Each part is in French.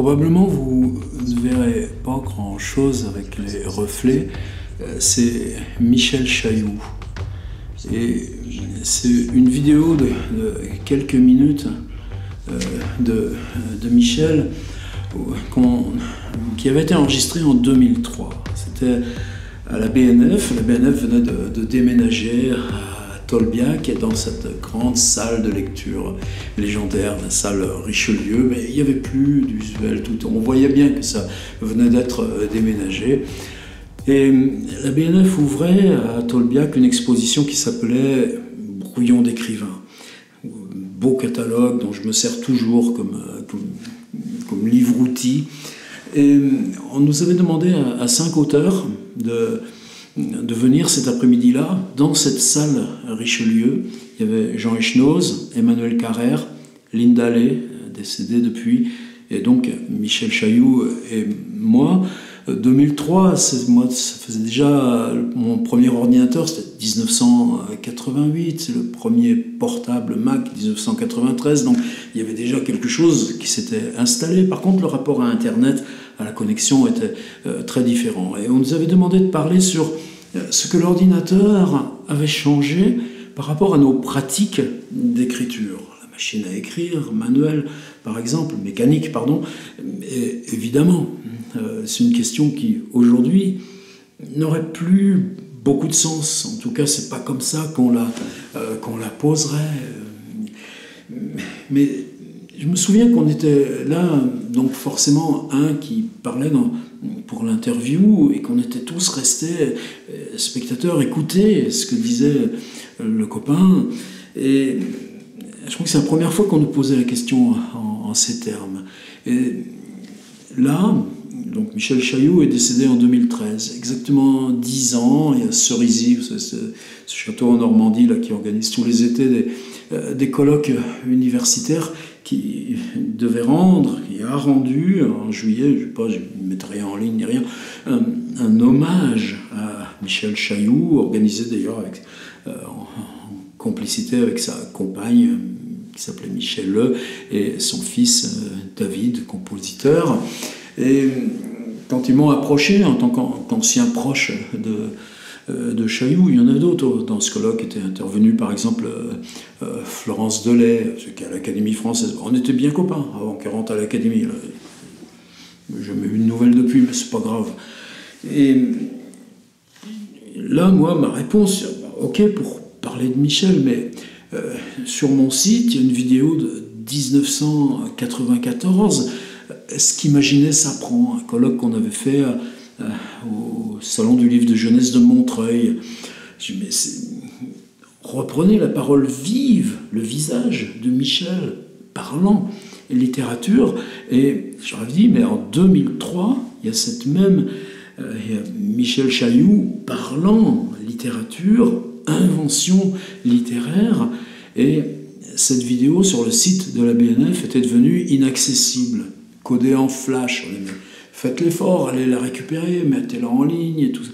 Probablement, vous ne verrez pas grand-chose avec les reflets. C'est Michel Chailloux. Et c'est une vidéo de quelques minutes de Michel qui avait été enregistrée en 2003. C'était à la BNF. La BNF venait de déménager à Tolbiac, dans cette grande salle de lecture légendaire, la salle Richelieu, mais il n'y avait plus d'usuel, tout. On voyait bien que ça venait d'être déménagé. Et la BNF ouvrait à Tolbiac une exposition qui s'appelait Brouillon d'écrivain. Beau catalogue dont je me sers toujours comme livre-outil. Et on nous avait demandé à 5 auteurs de venir cet après-midi-là dans cette salle Richelieu. Il y avait Jean Echenoz, Emmanuel Carrère, Linda Lay, décédée depuis, et donc Michel Chailloux et moi. 2003, ça faisait déjà mon premier ordinateur, c'était 1988, c'est le premier portable Mac 1993, donc il y avait déjà quelque chose qui s'était installé. Par contre, le rapport à Internet, à la connexion, était très différent. Et on nous avait demandé de parler sur ce que l'ordinateur avait changé par rapport à nos pratiques d'écriture. La machine à écrire, manuelle, par exemple, mécanique, pardon, et évidemment, c'est une question qui, aujourd'hui, n'aurait plus beaucoup de sens. En tout cas, c'est pas comme ça qu'on la poserait. Mais je me souviens qu'on était là, donc forcément un qui parlait pour l'interview, et qu'on était tous restés spectateurs, écouter ce que disait le copain. Et je crois que c'est la première fois qu'on nous posait la question en ces termes. Et là, donc Michel Chailloux est décédé en 2013, exactement 10 ans. Il y a Cerisy, ce château en Normandie là, qui organise tous les étés des colloques universitaires, qui devait rendre, qui a rendu en juillet, je ne mettrai rien en ligne ni rien, un hommage à Michel Chailloux, organisé d'ailleurs en complicité avec sa compagne qui s'appelait Michel Le et son fils David, compositeur. Et quand ils m'ont approché en tant qu'ancien proche de Chailloux, il y en a d'autres dans ce colloque qui étaient intervenus, par exemple Florence Delay, qui est à l'Académie française. On était bien copains avant qu'elle rentre à l'Académie. J'ai jamais eu de nouvelles depuis, mais c'est pas grave. Et là, moi, ma réponse, ok pour parler de Michel, mais sur mon site, il y a une vidéo de 1994. Est-ce qu'imaginer s'apprend, un colloque qu'on avait fait au Salon du Livre de Jeunesse de Montreuil. Je dis, mais reprenez la parole vive, le visage de Michel, parlant, et littérature. Et j'aurais dit, mais en 2003, il y a cette même Michel Chailloux parlant, littérature, invention littéraire, et cette vidéo sur le site de la BNF était devenue inaccessible. Codée en flash, faites l'effort, allez la récupérer, mettez-la en ligne et tout ça.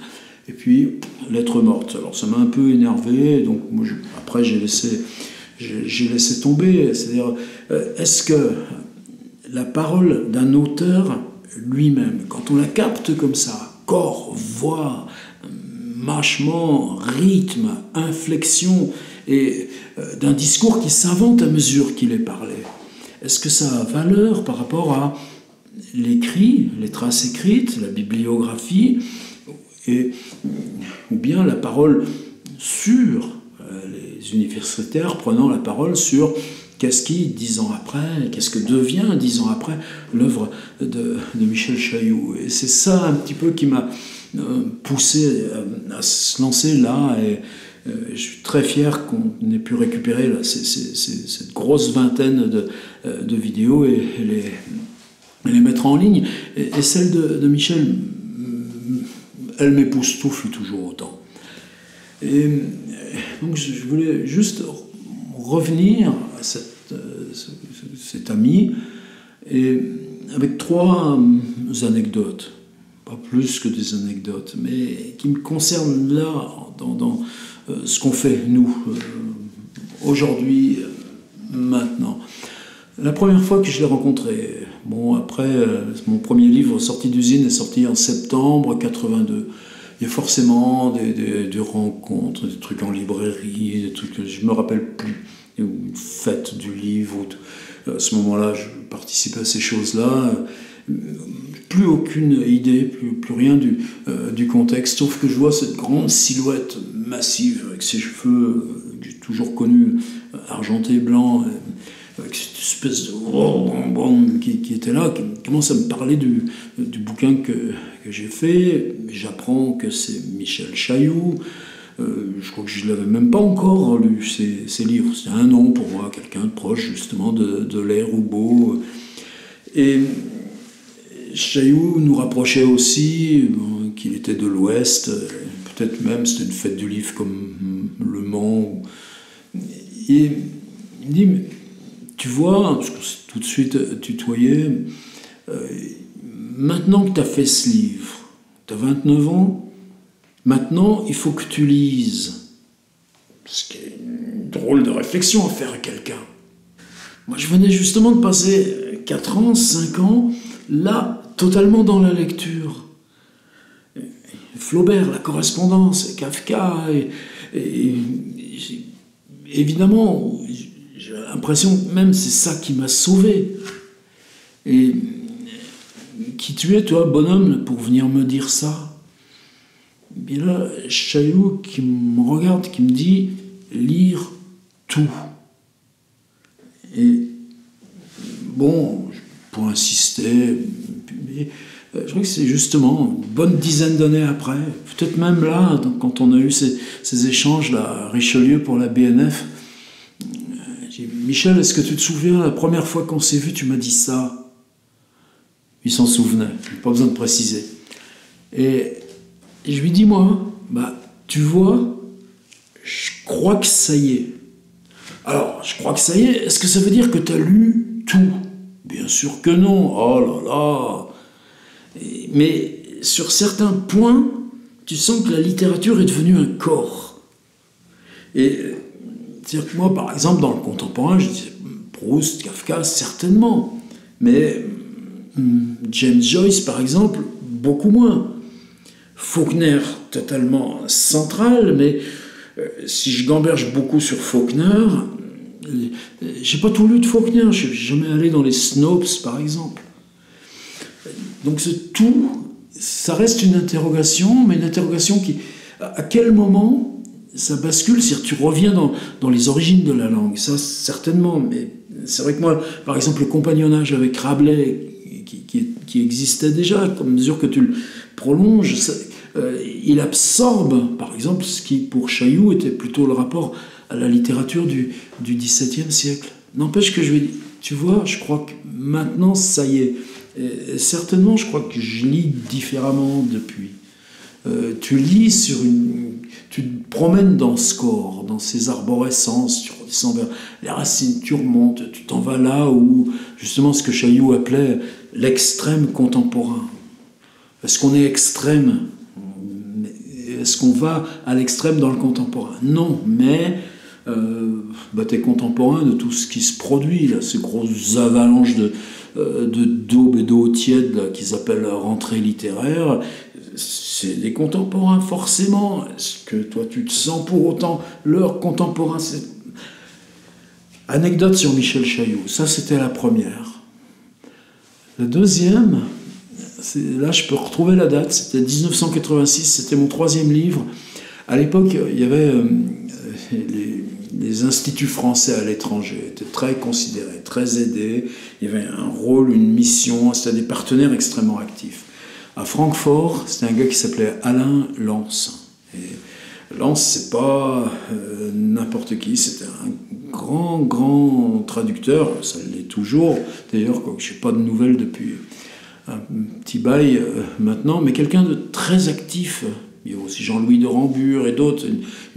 Et puis, lettre morte. Alors ça m'a un peu énervé, donc moi, après j'ai laissé tomber. C'est-à-dire, est-ce que la parole d'un auteur lui-même, quand on la capte comme ça, corps, voix, mâchement, rythme, inflexion, et d'un discours qui s'invente à mesure qu'il est parlé, est-ce que ça a valeur par rapport à l'écrit, les traces écrites, la bibliographie, ou bien la parole sur les universitaires prenant la parole sur qu'est-ce qui, 10 ans après, qu'est-ce que devient 10 ans après l'œuvre de Michel Chailloux. Et c'est ça un petit peu qui m'a poussé à se lancer là, et je suis très fier qu'on ait pu récupérer là, cette grosse vingtaine de vidéos et les mettre en ligne. Et celle de Michel, elle m'époustoufle toujours autant. Et donc je voulais juste revenir à cet ami, et avec 3 anecdotes, pas plus que des anecdotes, mais qui me concernent là, dans ce qu'on fait, nous, aujourd'hui, maintenant. La première fois que je l'ai rencontré, Bon, après, mon premier livre sorti d'usine est sorti en septembre 82. Il y a forcément des rencontres, des trucs en librairie, des trucs que je ne me rappelle plus, une fête du livre. À ce moment-là, je participais à ces choses-là. Plus aucune idée, plus rien du contexte, sauf que je vois cette grande silhouette massive avec ses cheveux que j'ai toujours connus, argentés et blancs, avec cette espèce de qui était là, qui commence à me parler du bouquin que j'ai fait. J'apprends que c'est Michel Chailloux. Je crois que je ne l'avais même pas encore lu, ces livres. C'était un nom pour moi, quelqu'un de proche justement de l'air Roubaud. Et Chailloux nous rapprochait aussi qu'il était de l'Ouest, peut-être même c'était une fête du livre comme Le Mans. Et il me dit, mais, tu vois, parce que c'est tout de suite tutoyé, maintenant que tu as fait ce livre, tu as 29 ans, maintenant il faut que tu lises. Ce qui est une drôle de réflexion à faire à quelqu'un. Moi je venais justement de passer 4 ans, 5 ans, là, totalement dans la lecture. Flaubert, la correspondance, Kafka, et évidemment, j'ai l'impression que même c'est ça qui m'a sauvé. Et qui tu es, toi, bonhomme, pour venir me dire ça? Et là, Chailloux qui me regarde, qui me dit lire tout. Et bon, pour insister, mais je crois que c'est justement une bonne dizaine d'années après, peut-être même là, quand on a eu ces échanges là, à Richelieu pour la BNF, j'ai dit, Michel, est-ce que tu te souviens, la première fois qu'on s'est vu, tu m'as dit ça? Il s'en souvenait, pas besoin de préciser. Et je lui dis, moi, bah, tu vois, je crois que ça y est. Alors, je crois que ça y est, est-ce que ça veut dire que tu as lu tout? Bien sûr que non, oh là là. Mais sur certains points, tu sens que la littérature est devenue un corps. Et c'est-à-dire que moi, par exemple, dans le contemporain, je disais Proust, Kafka, certainement. Mais James Joyce, par exemple, beaucoup moins. Faulkner, totalement central, mais si je gamberge beaucoup sur Faulkner, j'ai pas tout lu de Faulkner, je suis jamais allé dans les Snopes, par exemple. Donc tout, ça reste une interrogation, mais une interrogation qui, à quel moment ça bascule, c'est-à-dire tu reviens dans les origines de la langue, ça certainement, mais c'est vrai que moi, par exemple, le compagnonnage avec Rabelais, qui existait déjà, à mesure que tu le prolonges, il absorbe, par exemple, ce qui pour Chailloux était plutôt le rapport à la littérature du XVIIe siècle. N'empêche que je vais dire, tu vois, je crois que maintenant, ça y est. Et certainement, je crois que je lis différemment depuis. Tu lis tu te promènes dans ce corps, dans ces arborescences, tu redescends vers les racines, tu remontes, tu t'en vas là où, justement, ce que Chailloux appelait l'extrême contemporain. Est-ce qu'on est extrême? Est-ce qu'on va à l'extrême dans le contemporain? Non, mais t'es contemporain de tout ce qui se produit, là, ces grosses avalanches d'aube et d'eau tiède qu'ils appellent la rentrée littéraire, c'est des contemporains forcément. Est-ce que toi tu te sens pour autant leur contemporain? Anecdote sur Michel Chailloux, ça c'était la première. La deuxième, là je peux retrouver la date, c'était 1986, c'était mon 3e livre. À l'époque, il y avait les instituts français à l'étranger étaient très considérés, très aidés. Il y avait un rôle, une mission, c'était des partenaires extrêmement actifs. À Francfort, c'était un gars qui s'appelait Alain Lance. Et Lance, c'est pas n'importe qui, c'était un grand traducteur, ça l'est toujours. D'ailleurs, je n'ai pas de nouvelles depuis un petit bail maintenant, mais quelqu'un de très actif. Il y a aussi Jean-Louis de Rambure et d'autres,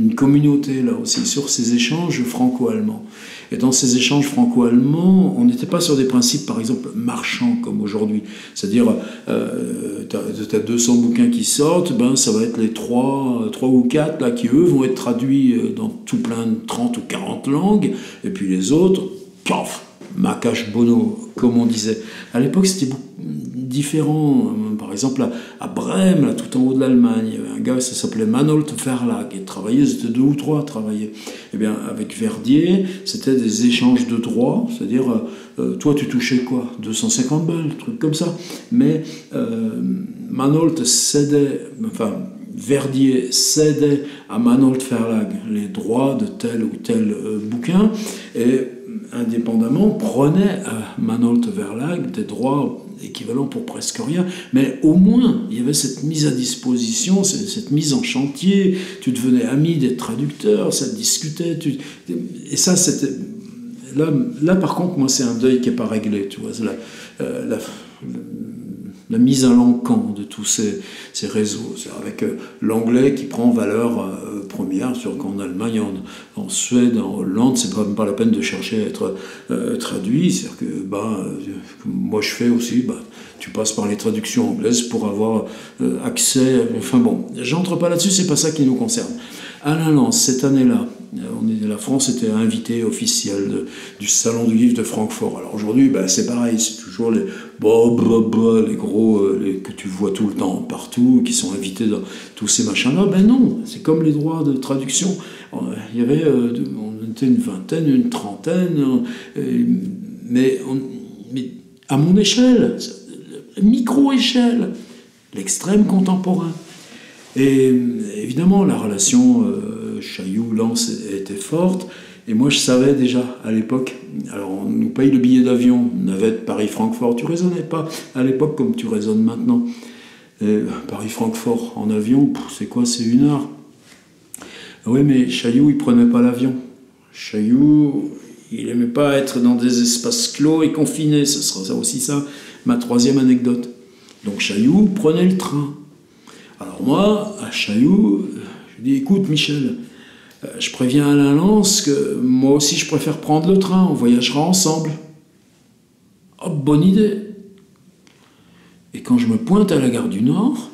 une communauté là aussi sur ces échanges franco-allemands. Et dans ces échanges franco-allemands, on n'était pas sur des principes, par exemple, marchands comme aujourd'hui. C'est-à-dire, tu as 200 bouquins qui sortent, ça va être les 3 ou 4 là, qui, eux, vont être traduits dans tout plein de 30 ou 40 langues, et puis les autres, paf, Macache Bono, comme on disait. À l'époque, c'était différent. Par exemple, à Brême, là, tout en haut de l'Allemagne, il y avait un gars, ça s'appelait Manolt Verlag, et travaillait, c'était 2 ou 3 à travailler. Eh bien, avec Verdier, c'était des échanges de droits, c'est-à-dire, toi, tu touchais quoi? 250 balles, truc comme ça. Mais Manolt cédait, enfin, Verdier cédait à Manolt Verlag les droits de tel ou tel bouquin, et indépendamment prenait à Manolt Verlag des droits équivalents pour presque rien, mais au moins il y avait cette mise à disposition, cette mise en chantier, tu devenais ami des traducteurs, ça discutait, et ça c'était... Là par contre, moi c'est un deuil qui n'est pas réglé, tu vois, c'est la mise à l'encan de tous ces réseaux, avec l'anglais qui prend valeur première, sur qu'en Allemagne, en Suède, en Hollande, c'est quand même pas la peine de chercher à être traduit, c'est-à-dire que moi je fais aussi, tu passes par les traductions anglaises pour avoir accès, enfin bon, j'entre pas là-dessus, c'est pas ça qui nous concerne. Alain Lance, cette année-là, la France était invitée officielle du Salon du Livre de Francfort. Alors aujourd'hui, c'est pareil, c'est toujours les gros que tu vois tout le temps partout, qui sont invités dans tous ces machins-là. Ben non, c'est comme les droits de traduction. Il y avait, on était une vingtaine, une trentaine, mais à mon échelle, micro-échelle, l'extrême contemporain. Et évidemment, la relation Chailloux-Lance était forte. Et moi, je savais déjà à l'époque, alors on nous paye le billet d'avion, navette Paris-Francfort. Tu raisonnais pas à l'époque comme tu raisonnes maintenant. Paris-Francfort en avion, c'est quoi? C'est 1 heure. Oui, mais Chailloux, il prenait pas l'avion. Chailloux, il aimait pas être dans des espaces clos et confinés. Ce sera aussi ça, ma 3e anecdote. Donc Chailloux prenait le train. Alors moi, à Chailloux, je dis, écoute Michel, je préviens Alain Lance que moi aussi je préfère prendre le train, on voyagera ensemble. Oh, bonne idée. Et quand je me pointe à la gare du Nord,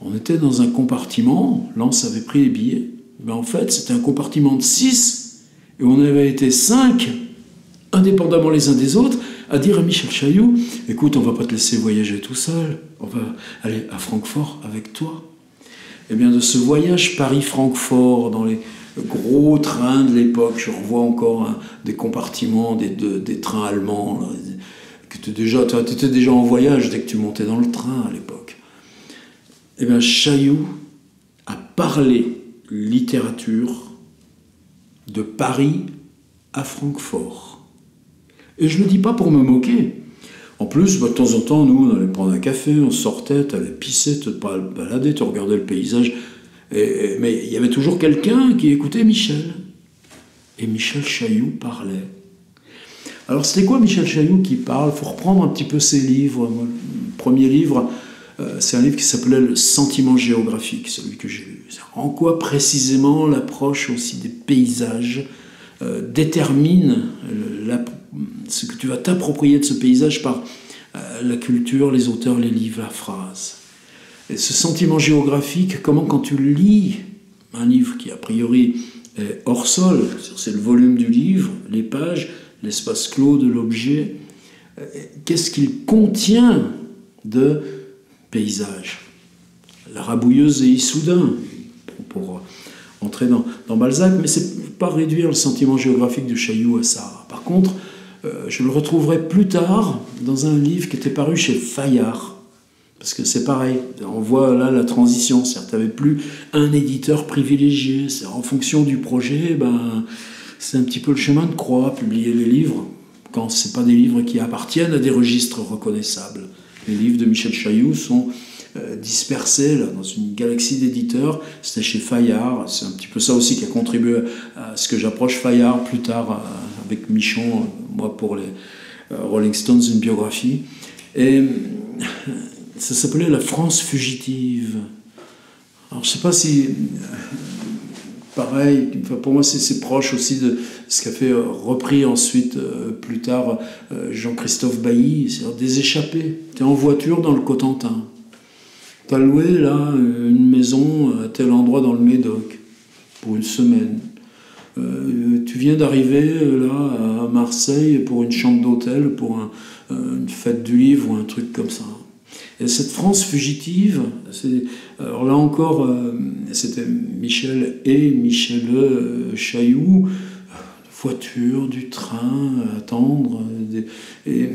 on était dans un compartiment, Lance avait pris les billets, mais en fait c'était un compartiment de 6, et on avait été 5, indépendamment les uns des autres, à dire à Michel Chailloux, écoute, on va pas te laisser voyager tout seul, on va aller à Francfort avec toi. Et bien de ce voyage Paris-Francfort, dans les gros trains de l'époque, je revois encore des compartiments des trains allemands, là, que tu étais déjà en voyage dès que tu montais dans le train à l'époque. Et bien Chailloux a parlé littérature de Paris à Francfort. Et je ne le dis pas pour me moquer. En plus, de temps en temps, nous, on allait prendre un café, on sortait, tu allais pisser, te balader, tu regardais le paysage. Mais il y avait toujours quelqu'un qui écoutait Michel. Et Michel Chailloux parlait. Alors, c'était quoi Michel Chailloux qui parle? Il faut reprendre un petit peu ses livres. Moi, le premier livre, c'est un livre qui s'appelait Le Sentiment géographique, celui que j'ai lu. En quoi, précisément, l'approche aussi des paysages détermine ce que tu vas t'approprier de ce paysage par la culture, les auteurs, les livres, la phrase. Et ce sentiment géographique, comment quand tu lis un livre qui a priori est hors sol, c'est le volume du livre, les pages, l'espace clos de l'objet, qu'est-ce qu'il contient de paysage? La Rabouilleuse et Issoudun, pour entrer dans Balzac, mais c'est pas réduire le sentiment géographique de Chailloux à ça. Par contre, je le retrouverai plus tard dans un livre qui était paru chez Fayard. Parce que c'est pareil, on voit là la transition. C'est-à-dire, tu n'avais plus un éditeur privilégié. En fonction du projet, c'est un petit peu le chemin de croix, publier les livres, quand ce n'est pas des livres qui appartiennent à des registres reconnaissables. Les livres de Michel Chailloux sont dispersés là, dans une galaxie d'éditeurs. C'était chez Fayard. C'est un petit peu ça aussi qui a contribué à ce que j'approche Fayard plus tard avec Michon, moi pour les Rolling Stones, une biographie. Et ça s'appelait La France fugitive. Alors je ne sais pas si... pareil, pour moi c'est proche aussi de ce qu'a fait repris ensuite, plus tard, Jean-Christophe Bailly, c'est-à-dire des échappés. Tu es en voiture dans le Cotentin. Tu as loué là une maison à tel endroit dans le Médoc pour une semaine. Tu viens d'arriver là à Marseille pour une chambre d'hôtel, pour une fête du livre ou un truc comme ça. Et cette France fugitive, alors là encore, c'était Michel et Michel Chailloux, voiture, du train, attendre, et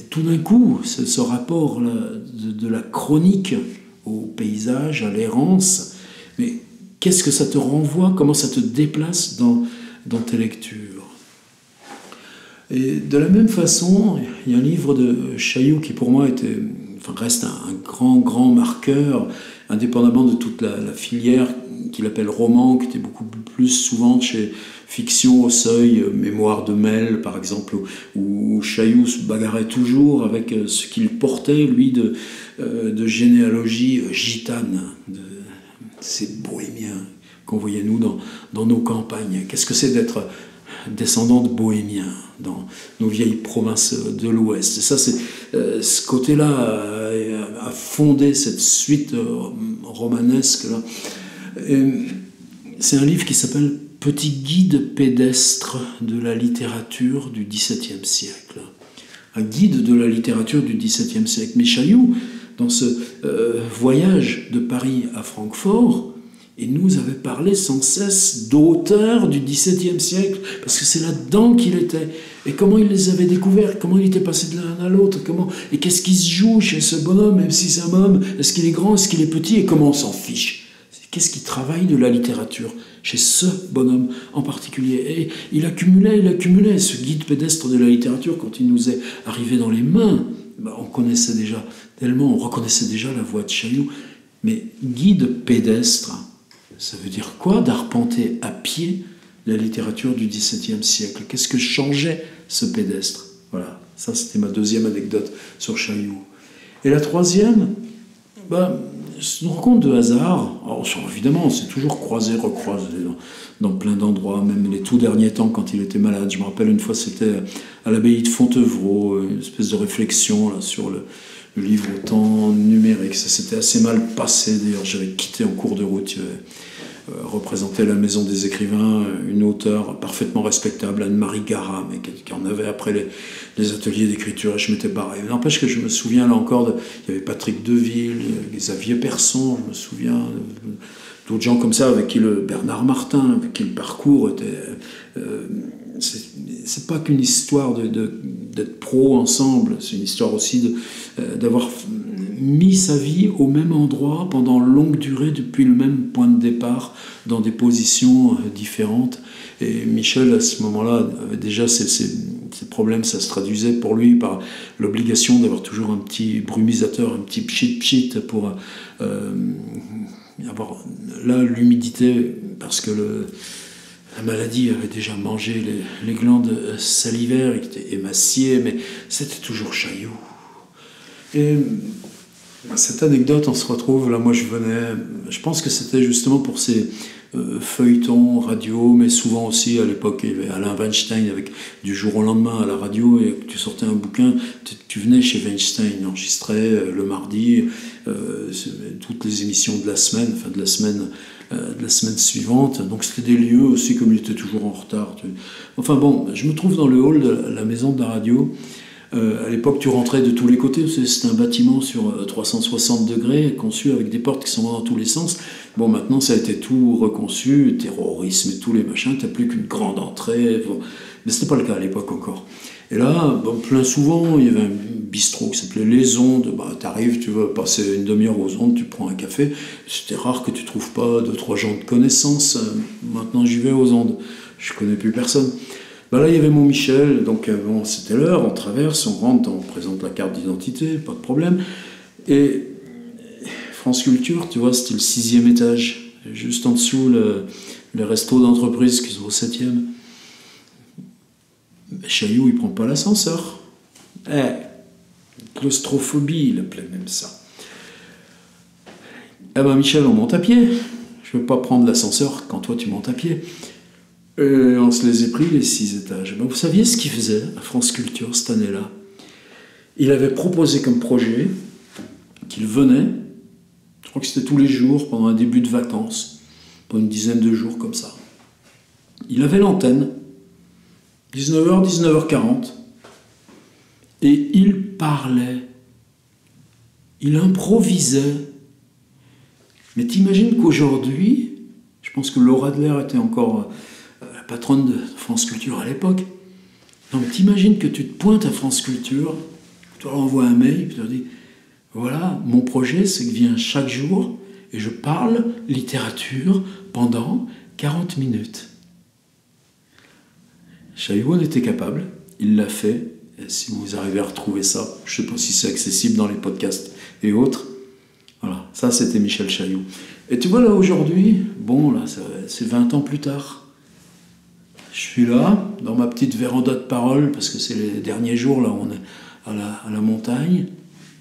tout d'un coup, ce rapport-là de la chronique au paysage, à l'errance, mais qu'est-ce que ça te renvoie, comment ça te déplace dans tes lectures. Et de la même façon, il y a un livre de Chailloux qui pour moi reste un grand marqueur, indépendamment de toute la filière qu'il appelle roman, qui était beaucoup plus souvent chez Fiction au Seuil, Mémoire de Mel par exemple, où Chailloux se bagarrait toujours avec ce qu'il portait, lui, de généalogie gitane, de ces bohémiens qu'on voyait nous dans nos campagnes. Qu'est-ce que c'est d'être descendant de bohémiens dans nos vieilles provinces de l'Ouest. Et ça, c'est ce côté-là a fondé cette suite romanesque-là. C'est un livre qui s'appelle Petit guide pédestre de la littérature du XVIIe siècle. Un guide de la littérature du XVIIe siècle. Mais Chailloux, dans ce voyage de Paris à Francfort, il nous avait parlé sans cesse d'auteurs du XVIIe siècle, parce que c'est là-dedans qu'il était. Et comment il les avait découverts, comment il était passé de l'un à l'autre, et qu'est-ce qui se joue chez ce bonhomme, même si c'est un bonhomme, est-ce qu'il est grand, est-ce qu'il est petit, et comment on s'en fiche. Qu'est-ce qui travaille de la littérature chez ce bonhomme en particulier. Et il accumulait ce guide pédestre de la littérature quand il nous est arrivé dans les mains. On connaissait déjà tellement, on reconnaissait déjà la voix de Chailloux. Mais guide pédestre, ça veut dire quoi d'arpenter à pied la littérature du XVIIe siècle? Qu'est-ce que changeait ce pédestre? Voilà, ça c'était ma deuxième anecdote sur Chailloux. Et la troisième, c'est une rencontre de hasard. Alors, évidemment, on s'est toujours croisé, recroisé dans plein d'endroits, même les tout derniers temps quand il était malade. Je me rappelle une fois, c'était à l'abbaye de Fontevraud, une espèce de réflexion là, sur le livre au temps numérique. Ça s'était assez mal passé, d'ailleurs. J'avais quitté en cours de route. Représentait la Maison des écrivains, une auteure parfaitement respectable, Anne-Marie Gara, mais qui en avait après les ateliers d'écriture, et je m'étais barré. N'empêche que je me souviens là encore, il y avait Patrick Deville, Xavier Persson, je me souviens, d'autres gens comme ça, avec qui Bernard Martin, avec qui le parcours était... c'est pas qu'une histoire d'être pro ensemble, c'est une histoire aussi d'avoir mis sa vie au même endroit pendant longue durée depuis le même point de départ dans des positions différentes. Et Michel à ce moment-là avait déjà ces problèmes, ça se traduisait pour lui par l'obligation d'avoir toujours un petit brumisateur, un petit pchit pour avoir là l'humidité, parce que la maladie avait déjà mangé les glandes salivaires, il était émacié, mais c'était toujours Chailloux. Et cette anecdote, on se retrouve, là moi je pense que c'était justement pour ces feuilletons radio, mais souvent aussi à l'époque il y avait Alain Weinstein avec Du jour au lendemain à la radio, et tu sortais un bouquin, tu venais chez Weinstein, il enregistrait le mardi toutes les émissions de la semaine, de la semaine suivante, donc c'était des lieux aussi comme il était toujours en retard. Enfin bon, je me trouve dans le hall de la maison de la radio. À l'époque, tu rentrais de tous les côtés, c'était un bâtiment sur 360 degrés, conçu avec des portes qui sont dans tous les sens. Bon, maintenant, ça a été tout reconçu, terrorisme et tous les machins, t'as plus qu'une grande entrée. Bon. Mais c'était pas le cas à l'époque encore. Et là, plein souvent, il y avait un bistrot qui s'appelait Les Ondes. T'arrives, tu vas passer une demi-heure aux Ondes, tu prends un café. C'était rare que tu trouves pas 2-3 gens de connaissance. Maintenant, j'y vais aux Ondes. Je connais plus personne. Là, il y avait mon Michel, donc c'était l'heure, on traverse, on rentre, on présente la carte d'identité, pas de problème. Et France Culture, tu vois, c'était le 6e étage, juste en dessous, le resto d'entreprise qui sont au 7e. Chailloux, il prend pas l'ascenseur. Claustrophobie, il appelait même ça. Michel, on monte à pied. Je veux pas prendre l'ascenseur quand toi tu montes à pied. On se les a pris, les 6 étages. Vous saviez ce qu'il faisait à France Culture cette année-là? Il avait proposé comme projet qu'il venait, je crois que c'était tous les jours, pendant un début de vacances, pour une dizaine de jours comme ça. Il avait l'antenne, 19h, 19h40, et il parlait, il improvisait. Mais t'imagines qu'aujourd'hui, je pense que Laura Adler était encore la patronne de France Culture à l'époque. Non, mais t'imagines que tu te pointes à France Culture, tu leur envoies un mail, puis tu leur dis, voilà, mon projet, c'est que je viens chaque jour et je parle littérature pendant 40 minutes. Chaillot en était capable, il l'a fait. Et si vous arrivez à retrouver ça, je ne sais pas si c'est accessible dans les podcasts et autres. Voilà, ça c'était Michel Chaillot. Et tu vois là aujourd'hui, bon là c'est 20 ans plus tard. Je suis là, dans ma petite véranda de parole, parce que c'est les derniers jours, là on est à la montagne.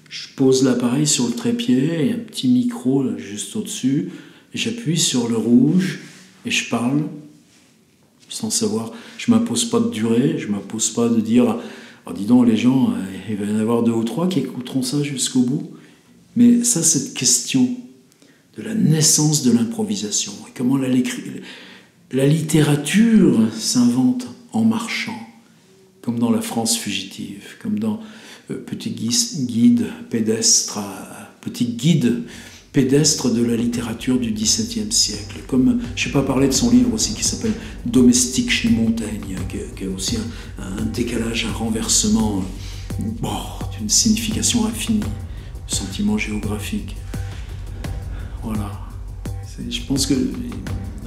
Je pose l'appareil sur le trépied, il y a un petit micro là, juste au-dessus, et j'appuie sur le rouge et je parle. Sans savoir, je ne m'impose pas de durée, je ne m'impose pas de dire « Oh, dis donc, les gens, il va y en avoir 2 ou 3 qui écouteront ça jusqu'au bout. » Mais ça, cette question de la naissance de l'improvisation, et comment la littérature s'invente en marchant, comme dans La France fugitive, comme dans Petit guide pédestre de la littérature du XVIIe siècle. Comme, je n'ai pas parlé de son livre aussi qui s'appelle « Domestique chez Montaigne », qui a aussi un décalage, un renversement d'une signification infinie, sentiment géographique. Voilà. Je pense que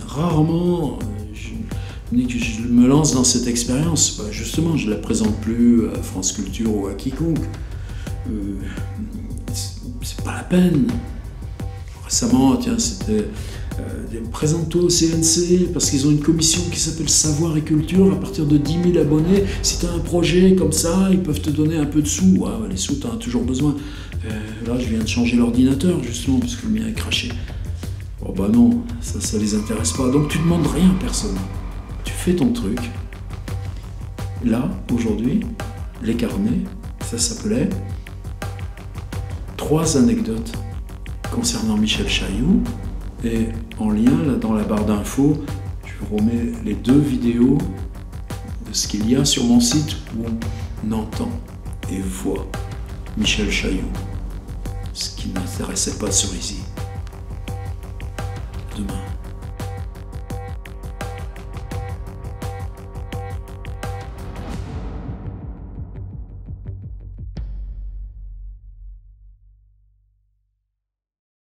rarement je me lance dans cette expérience. Justement, je ne la présente plus à France Culture ou à quiconque. C'est pas la peine. Récemment, tiens, c'était présente-toi au CNC parce qu'ils ont une commission qui s'appelle Savoir et Culture. À partir de 10 000 abonnés, si tu as un projet comme ça, ils peuvent te donner un peu de sous. Ouais, les sous, tu en as toujours besoin. Là, je viens de changer l'ordinateur, justement, parce que le mien est craché. Oh bah non, ça les intéresse pas. Donc tu demandes rien à personne. Tu fais ton truc. Là, aujourd'hui, les carnets, ça s'appelait 3 anecdotes concernant Michel Chaillot. Et en lien, là, dans la barre d'infos, je vous remets les 2 vidéos de ce qu'il y a sur mon site où on entend et voit Michel Chaillot, ce qui ne m'intéressait pas sur Easy. Demain.